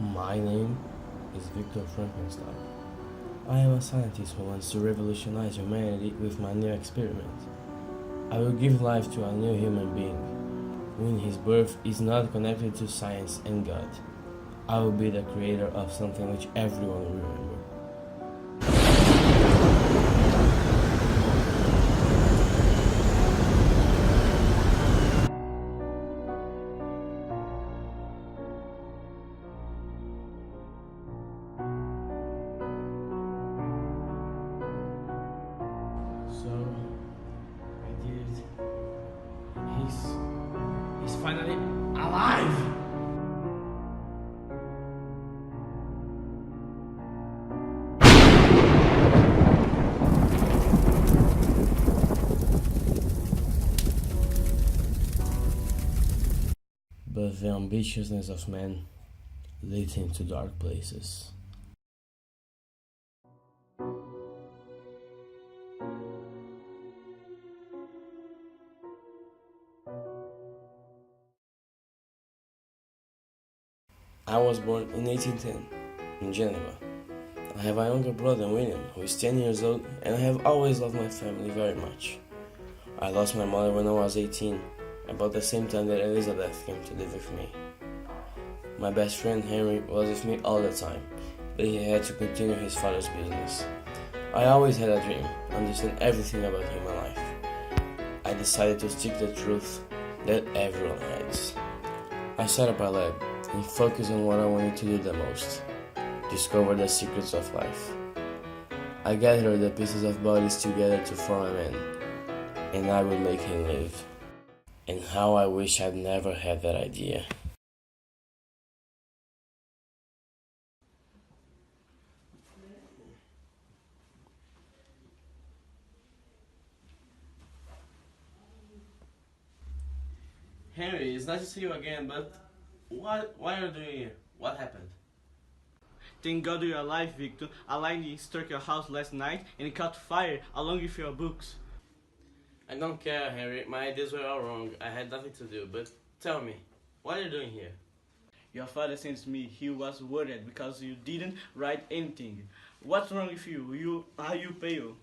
My name is Victor Frankenstein. I am a scientist who wants to revolutionize humanity with my new experiment. I will give life to a new human being, when his birth is not connected to science and God. I will be the creator of something which everyone will remember. So, I did it. He's finally alive! But the ambitiousness of man leads him to dark places. I was born in 1810, in Geneva. I have a younger brother, William, who is 10 years old, and I have always loved my family very much. I lost my mother when I was 18, about the same time that Elizabeth came to live with me. My best friend Henry was with me all the time, but he had to continue his father's business. I always had a dream, understand everything about human life. I decided to seek the truth that everyone hides. I set up a lab and focused on what I wanted to do the most, discover the secrets of life. I gathered the pieces of bodies together to form a man, and I would make him live. And how I wish I'd never had that idea. Henry, it's nice to see you again, but why are you doing here? What happened? Thank God you're alive, Victor. A lightning struck your house last night and it caught fire along with your books. I don't care, Henry. My ideas were all wrong. I had nothing to do. But tell me, what are you doing here? Your father sent me. He was worried because you didn't write anything. What's wrong with you? Are you pale?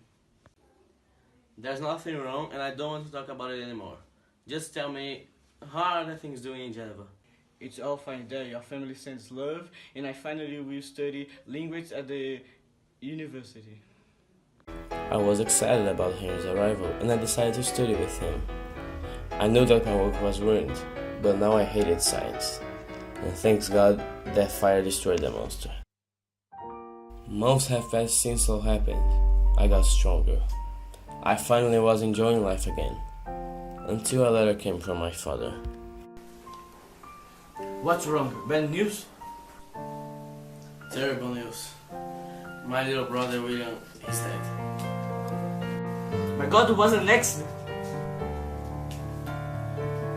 There's nothing wrong, and I don't want to talk about it anymore. Just tell me, how are the things doing in Geneva? It's all fine there. Your family sends love, and I finally will study language at the university. I was excited about Henry's arrival, and I decided to study with him. I knew that my work was ruined, but now I hated science. And thanks God, that fire destroyed the monster. Months have passed since all happened. I got stronger. I finally was enjoying life again, until a letter came from my father. What's wrong? Bad news? Terrible news. My little brother William is dead. My God, it was an accident.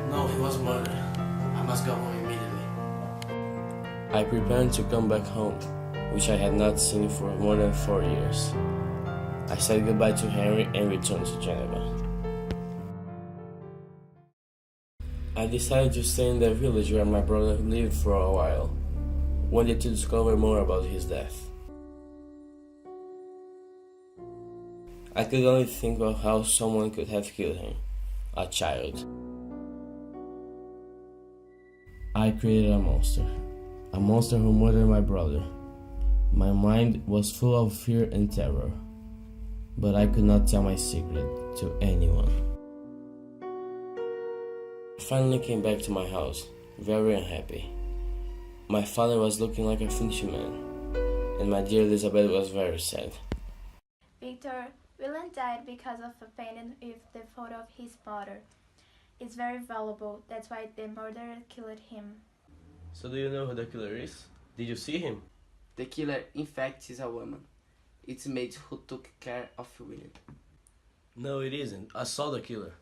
No, he was murdered. I must go home immediately. I prepared to come back home, which I had not seen for more than 4 years. I said goodbye to Henry and returned to Geneva. I decided to stay in the village where my brother lived for a while. Wanted to discover more about his death. I could only think of how someone could have killed him, a child. I created a monster who murdered my brother. My mind was full of fear and terror, but I could not tell my secret to anyone. I finally came back to my house, very unhappy. My father was looking like a finished man, and my dear Elizabeth was very sad. Victor, William died because of a painting with the photo of his mother. It's very valuable, that's why the murderer killed him. So do you know who the killer is? Did you see him? The killer, in fact, is a woman. It's maid who took care of William. No, it isn't. I saw the killer.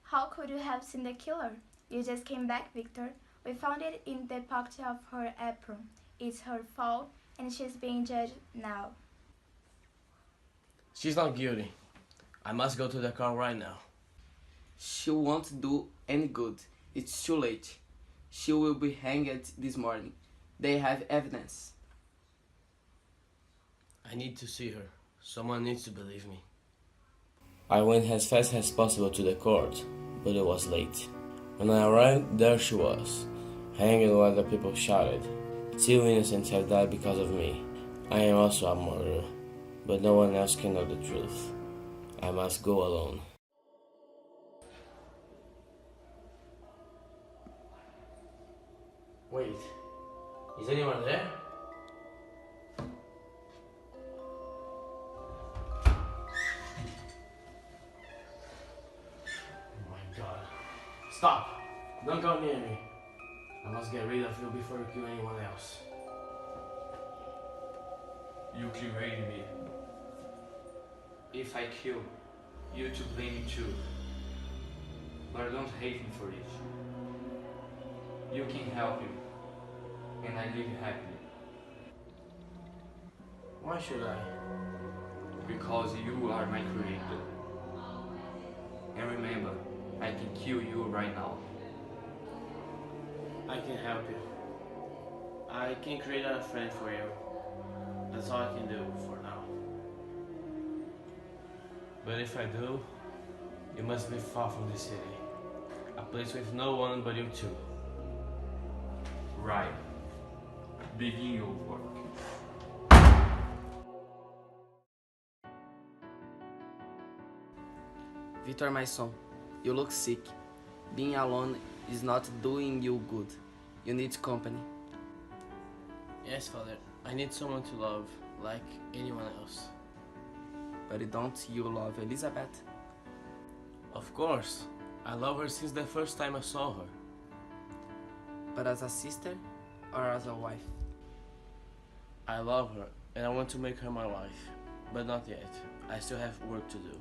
How could you have seen the killer? You just came back, Victor. We found it in the pocket of her apron. It's her fault, and she's being judged now. She's not guilty. I must go to the car right now. She won't do any good. It's too late. She will be hanged this morning. They have evidence. I need to see her. Someone needs to believe me. I went as fast as possible to the court, but it was late. When I arrived, there she was, hanging while the people shouted, "Two innocents have died because of me. I am also a murderer, but no one else can know the truth. I must go alone." Wait, is anyone there? Oh my God. Stop! Don't go near me. I must get rid of you before you kill anyone else. You created me. If I kill, you to blame me too. But don't hate me for it. You can help you, and I live happily. Why should I? Because you are my creator. And remember, I can kill you right now. I can help you. I can create a friend for you. That's all I can do for now. But if I do, you must be far from the city. A place with no one but you two. Right. Begin your work. Victor, my son, you look sick. Being alone is not doing you good. You need company. Yes, Father. I need someone to love, like anyone else. But don't you love Elizabeth? Of course. I love her since the first time I saw her. But as a sister or as a wife? I love her and I want to make her my wife. But not yet. I still have work to do.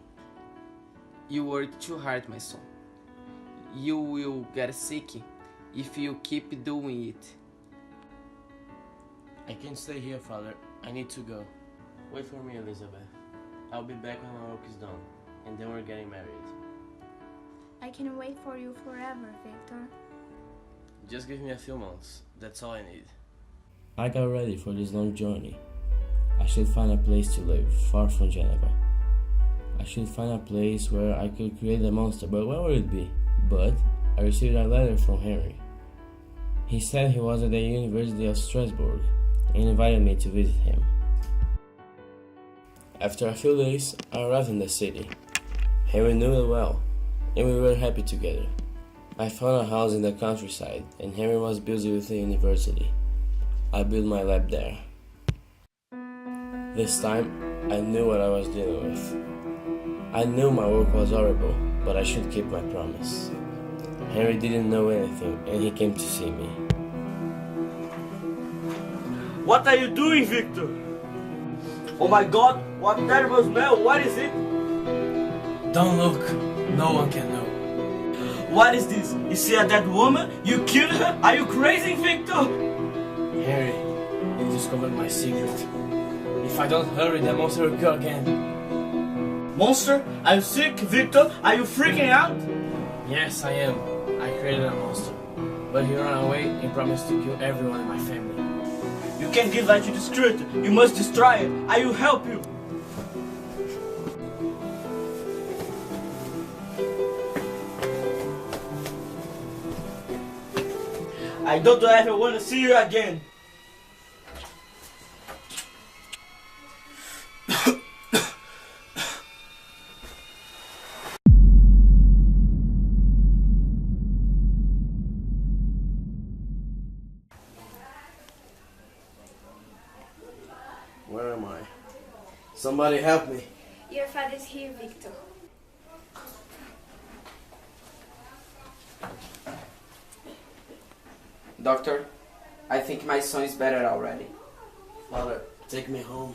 You work too hard, my son. You will get sick if you keep doing it. I can't stay here, Father. I need to go. Wait for me, Elizabeth. I'll be back when my work is done, and then we're getting married. I can wait for you forever, Victor. Just give me a few months. That's all I need. I got ready for this long journey. I should find a place to live, far from Geneva. I should find a place where I could create a monster, but where would it be? But I received a letter from Henry. He said he was at the University of Strasbourg and invited me to visit him. After a few days, I arrived in the city. Henry knew it well, and we were happy together. I found a house in the countryside, and Henry was busy with the university. I built my lab there. This time, I knew what I was dealing with. I knew my work was horrible, but I should keep my promise. Henry didn't know anything, and he came to see me. What are you doing, Victor? Oh my God, what terrible smell, what is it? Don't look, no one can know. What is this? Is she a dead woman? You killed her? Are you crazy, Victor? Harry, you discovered my secret. If I don't hurry, the monster will go again. Monster? Are you sick, Victor? Are you freaking out? Yes, I am. I created a monster. But he ran away and promised to kill everyone in my family. You can't give light to this truth. You must destroy it. I will help you. I don't ever want to see you again. Where am I? Somebody help me. Your father's here, Victor. Doctor, I think my son is better already. Father, take me home.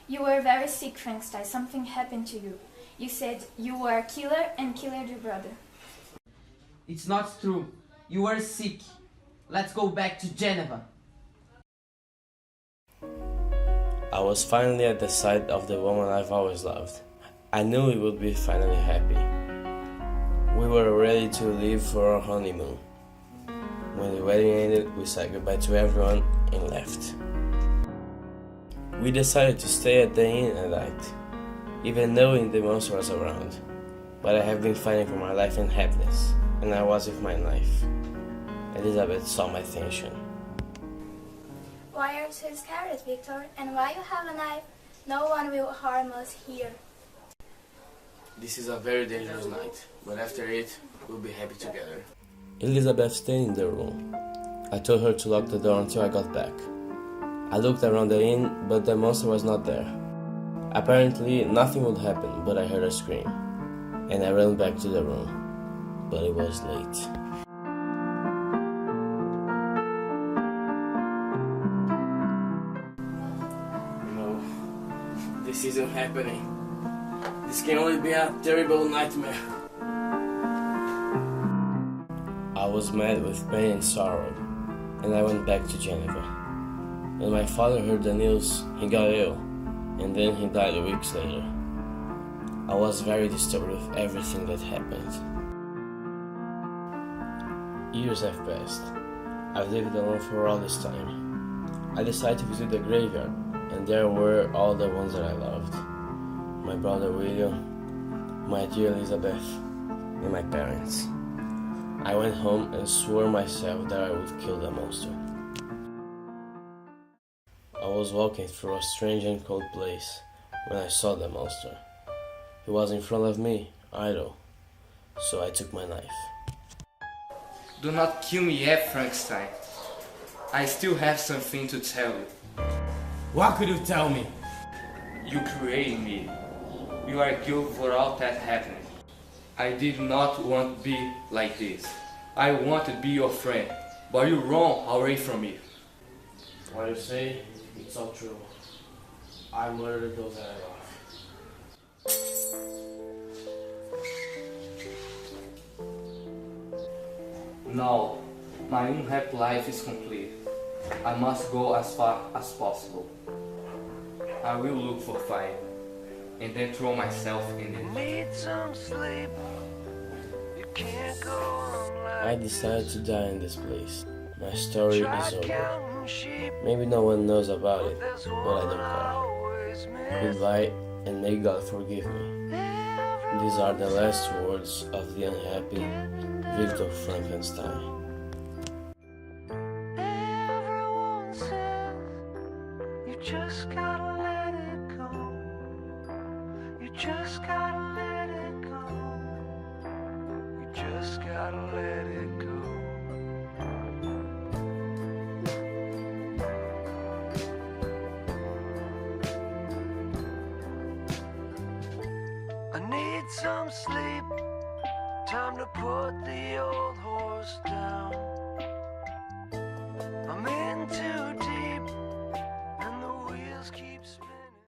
You were very sick, Frankenstein. Something happened to you. You said you were a killer and killed your brother. It's not true. You were sick. Let's go back to Geneva. I was finally at the side of the woman I've always loved. I knew we would be finally happy. We were ready to leave for our honeymoon. When the wedding ended, we said goodbye to everyone and left. We decided to stay at the inn at night, even knowing the monster was around. But I have been fighting for my life and happiness, and I was with my knife. Elizabeth saw my tension. Why are you so scared, Victor? And why you have a knife? No one will harm us here. This is a very dangerous night, but after it, we'll be happy together. Elizabeth stayed in the room. I told her to lock the door until I got back. I looked around the inn, but the monster was not there. Apparently, nothing would happen, but I heard a scream, and I ran back to the room, but it was late. No, this isn't happening. This can only be a terrible nightmare. I was mad with pain and sorrow, and I went back to Geneva. When my father heard the news, he got ill, and then he died weeks later. I was very disturbed with everything that happened. Years have passed. I've lived alone for all this time. I decided to visit the graveyard, and there were all the ones that I loved. My brother William, my dear Elizabeth, and my parents. I went home and swore myself that I would kill the monster. I was walking through a strange and cold place when I saw the monster. He was in front of me, idle, so I took my knife. Do not kill me yet, Frankenstein. I still have something to tell you. What could you tell me? You created me. You are guilty for all that happened. I did not want to be like this. I wanted to be your friend, but you ran away from me. What you say, it's all true. I murdered those that I love. Now, my unhappy life is complete. I must go as far as possible. I will look for fire, and then throw myself in it. Need some sleep. You can't go on like I decided to die in this place. My story try is over. counting sheep. Maybe no one knows about it, There's but I one don't care. always miss. Goodbye, and may God forgive me. These are the last words of the unhappy Victor Frankenstein. Everyone says you just gotta let it go. You just gotta let it go. You just gotta let it go. I need some sleep. Time to put the old horse down.